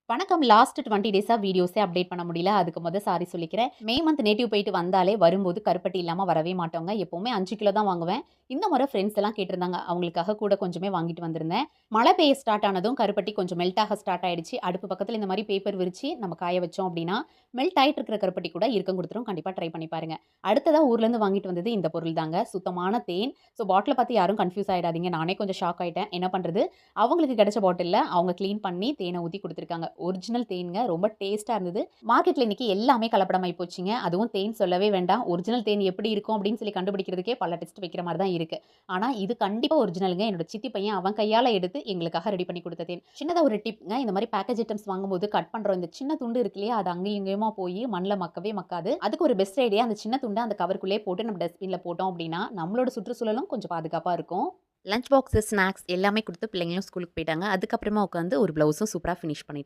வணக்கம். Last 20 டேஸா வீடியோஸே update பண்ண முடியல. அதுக்கு சாரி சொல்லிக்கிறேன். மே மந்த் நேட்டிவ் போயிட்டு வந்தாலே வரும்போது கருப்பட்டி இல்லாம வரவே மாட்டோங்க. எப்பவுமே 5 கிலோ தான் வாங்குவேன். இந்த முறை ஃப்ரெண்ட்ஸ் எல்லாம் கேட்டிருந்தாங்க. அவங்களுக்காக கூட கொஞ்சமே வாங்கிட்டு வந்திருந்தேன். மழை பெய்ய ஸ்டார்ட் ஆனதும் கருப்பட்டி கொஞ்சம் மெல்ட் ஆக ஸ்டார்ட் ஆயிடுச்சு. அடுப்பு பக்கத்துல இந்த மாரி பேப்பர் விரிச்சு நம்ம காய வச்சோம் அப்டின்னா, மெல்ட் ஆயிட்டு இருக்கிற கருப்பட்டி கூட இறுக்கம் குடுத்துரும். கண்டிப்பா ட்ரை பண்ணி பாருங்க. அடுத்ததா ஊர்ல இருந்து வாங்கிட்டு வந்தது இந்த பொருள் தாங்க. சுத்தமான தேன். பாட்டில பார்த்து யாரும் கன்ஃப்யூஸ் ஆயிடாதீங்க. நானே கொஞ்சம் ஷாக் ஆயிட்டேன். என்ன பண்றது? அவங்களுக்கு கிடைச்ச பாட்டில்ல அவங்க கிளீன் பண்ணி தேனை ஊத்தி குடுத்துருக்காங்க. ஒரிஜினல் தேன்ங்க. ரொம்ப டேஸ்ட்டா இருந்தது. மார்க்கெட்ல இன்னைக்கு எல்லாமே கலப்படம் ஆயி போச்சுங்க. அதுவும் தேன் சொல்லவே வேண்டாம். ஒரிஜினல் தேன் எப்படி இருக்கும் அப்படின்னு சொல்லி கண்டுபிடிக்கிறதுக்கே பல டெஸ்ட் வைக்கிற மாரி தான் இருக்கு. ஆனா இது கண்டிப்பா ஒரிஜினல்ங்க. என்னோட சித்தி பையன் அவன் கையால எடுத்து எங்களுக்காக ரெடி பண்ணி குடுத்த தேன். சின்னதா ஒரு டிப்ங்க. இந்த மாரி பேக்கேஜ் ஐட்டம்ஸ் வாங்கும்போது கட் பண்றோம். இந்த சின்ன துண்டு இருக்கு இல்லையா? அது அங்கேயும் இங்கேயுமா போய் மண்ல மக்கவே மக்காது. அதுக்கு ஒரு பெஸ்ட் ஐடியா அந்த சின்ன துண்ட அந்த கவருக்குள்ளேயே போட்டு நம்ம டஸ்ட்பின்ல போட்டோம் அப்படின்னா, நம்மளோட சுற்றுச்சூழலும் கொஞ்சம் பாதுகாப்பா இருக்கும். லஞ்ச் பாக்ஸ், ஸ்நாக்ஸ் எல்லாமே குடுத்து பிள்ளைங்களும் ஸ்கூலுக்கு போயிட்டாங்க. அதுக்கப்புறமா உட்காந்து ஒரு ப்ளவுஸும் சூப்பரா ஃபினிஷ் பண்ணிட்டேன்.